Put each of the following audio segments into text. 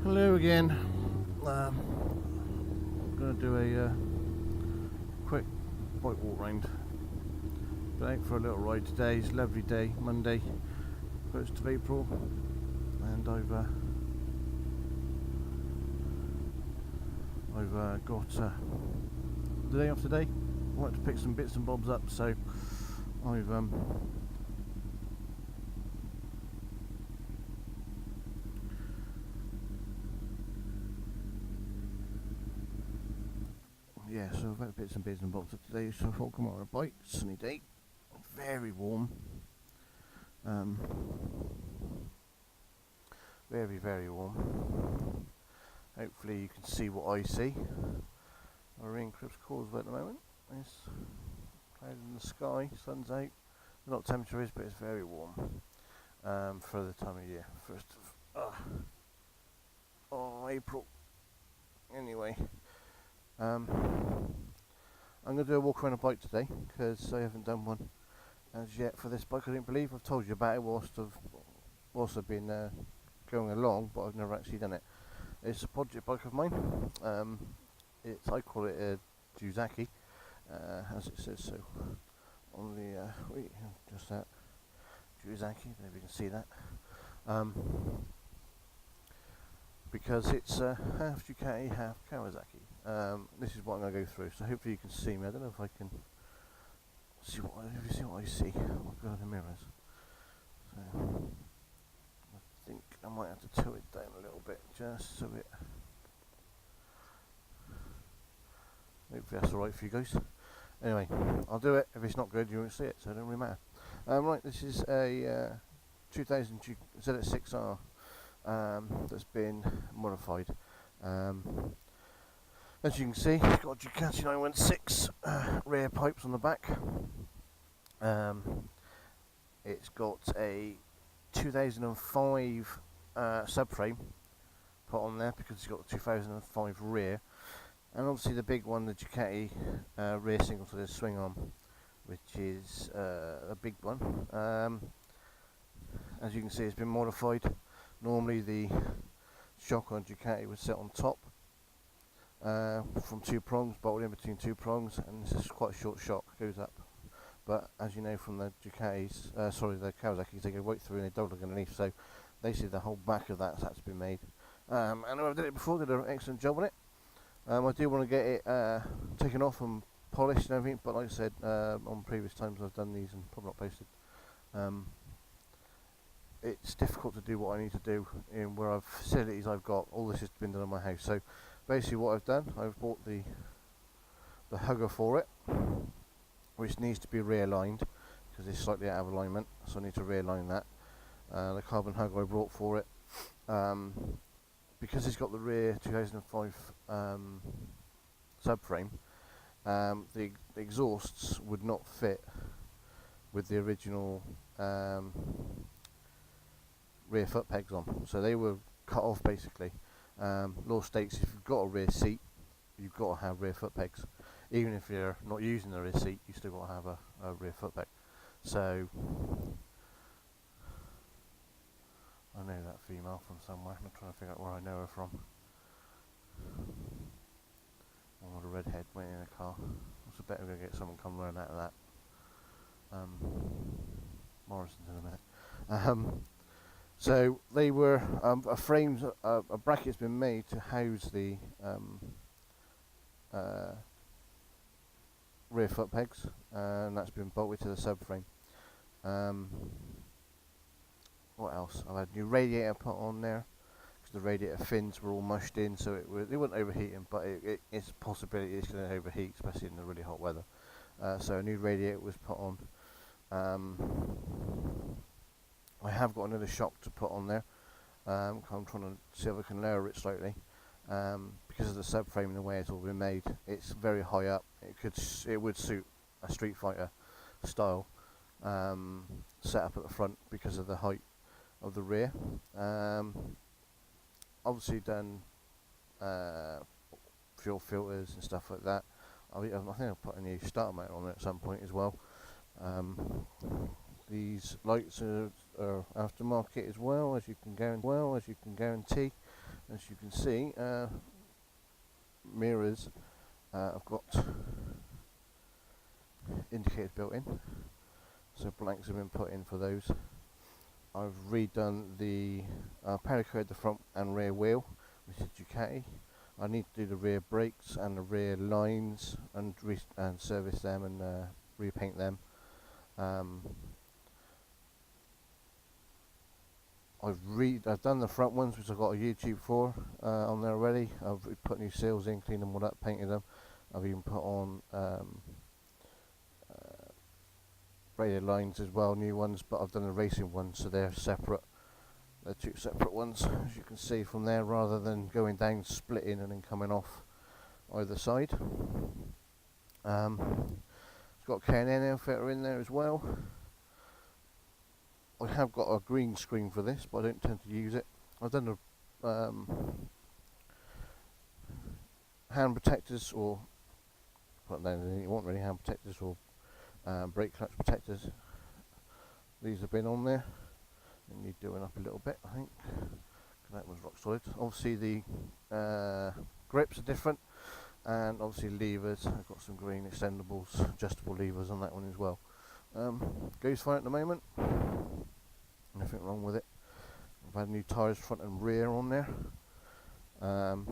Hello again. I'm going to do a quick bike walk round. Been out for a little ride today. It's a lovely day, Monday, 1st of April, and I've got the day off today. I wanted to pick some bits and bobs up, so I've so I've had bits and bobs up today. So I thought, come on a bike, sunny day, very warm, very very warm. Hopefully you can see what I see. We're in Cribbs Causeway at the moment. It's cloud in the sky, sun's out. I don't know what temperature is, but it's very warm for the time of year. First of April. Anyway, I'm going to do a walk around a bike today because I haven't done one as yet for this bike. I didn't believe I've told you about it whilst I've been going along, but I've never actually done it. It's a project bike of mine. I call it a DUSAKI, as it says so on the just that DUSAKI. There you can see that. Because it's half Ducati, half Kawasaki. This is what I'm going to go through. So hopefully you can see me. I don't know if I can see what I see. I'll go in the mirrors. So I think I might have to tilt it down a little bit just so it. Hopefully that's alright for you guys. Anyway, I'll do it. If it's not good, you won't see it, so it don't really matter. Right, this is a 2000 ZX6R that's been modified. As you can see, it's got a Ducati 916 rear pipes on the back. It's got a 2005 subframe put on there because it's got the 2005 rear. And obviously the big one, the Ducati rear single to the swing arm, which is a big one. As you can see, it's been modified. Normally the shock on Ducati would sit on top from two prongs, bolted in between two prongs, and this is quite a short shock, goes up. But as you know from the Ducatis, the Kawasaki's, they go right through and they don't look underneath, so basically the whole back of that's had to be made. And I've did it before, did an excellent job on it. I do want to get it taken off and polished and everything, but like I said, on previous times I've done these and probably not posted. It's difficult to do what I need to do in where I've facilities I've got. All this has been done in my house. So basically what I've done, I've bought the hugger for it, which needs to be realigned because it's slightly out of alignment, so I need to realign that. The carbon hugger I brought for it, because it's got the rear 2005 subframe, the exhausts would not fit with the original rear foot pegs on, so they were cut off basically. Law states if you've got a rear seat, you've got to have rear foot pegs. Even if you're not using the rear seat, you still got to have a rear foot peg. So I know that female from somewhere. I'm trying to figure out where I know her from. One with a red head waiting in a car. What's better going to get someone come running out of that. Morrison's in a minute. So they were a bracket's been made to house the rear foot pegs, and that's been bolted to the subframe. What else? I've had new radiator put on there because the radiator fins were all mushed in, so they weren't overheating, but it's a possibility it's going to overheat, especially in the really hot weather. So a new radiator was put on. I have got another shock to put on there. I'm trying to see if I can lower it slightly. Because of the subframe and the way it's all been made, it's very high up. It would suit a Street Fighter style setup at the front because of the height of the rear. Obviously done fuel filters and stuff like that. I think I'll put a new starter motor on it at some point as well. These lights are aftermarket as well, as you can guarantee. as you can see, mirrors I've got indicators built in, so blanks have been put in for those. I've redone the powder coated the front and rear wheel, which is Ducati. I need to do the rear brakes and the rear lines and service them and repaint them. I've done the front ones, which I've got a YouTube for on there already. I've put new seals in, cleaned them all up, painted them. I've even put on braided lines as well, new ones, but I've done the racing ones, so they're separate. They're two separate ones, as you can see from there, rather than going down, splitting, and then coming off either side. It's got a K&N airfilter in there as well. I have got a green screen for this, but I don't tend to use it. I've done the hand protectors, or well, no, you want really hand protectors or brake clutch protectors. These have been on there. They need doing up a little bit, I think. That was rock solid. Obviously the grips are different, and obviously levers. I've got some green extendables, adjustable levers on that one as well. Goes fine at the moment. Nothing wrong with it. I've had new tyres front and rear on there, and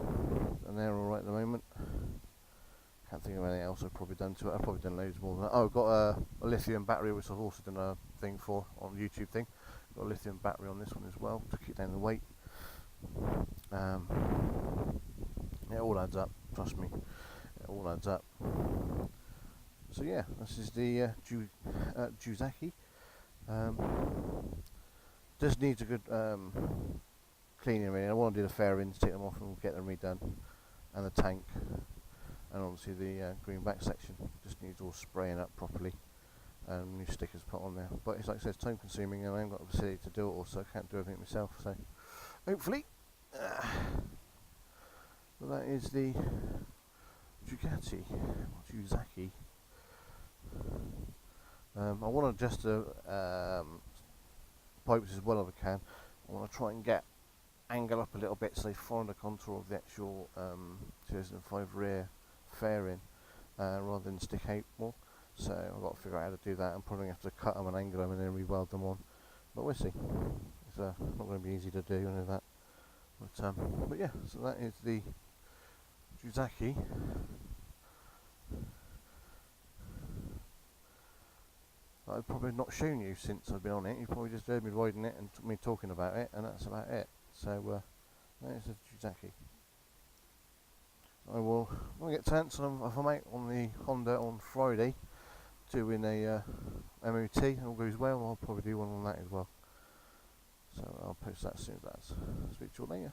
they're alright at the moment. Can't think of anything else I've probably done to it. I've probably done loads more than that. Oh, I've got a lithium battery, which I've also done a thing for on the YouTube thing. Got a lithium battery on this one as well to keep down the weight. It all adds up, trust me. It all adds up. So yeah, this is the DUSAKI. Just needs a good cleaning really. I want to do the fairings, take them off and get them redone, and the tank, and obviously the greenback section just needs all spraying up properly and new stickers put on there. But it's like I said, it's time consuming and I haven't got the facility to do it all, so I can't do everything myself. So hopefully, well, that is the Ducati, or DUSAKI. I want to adjust the pipes as well as I can. I want to try and get angle up a little bit so they follow the contour of the actual 2005 rear fairing rather than stick out more. So I've got to figure out how to do that. I'm probably going to have to cut them and angle them and then re-weld them on. But we'll see. It's not going to be easy to do, any of that. But yeah, so that is the DUSAKI. I've probably not shown you since I've been on it. You probably just heard me riding it and me talking about it, and that's about it. So that is the DUSAKI. I will, when I get a chance, if I'm out on the Honda on Friday doing a MOT and all goes well, I'll probably do one on that as well. So I'll post that as soon as that's. Speak to you later.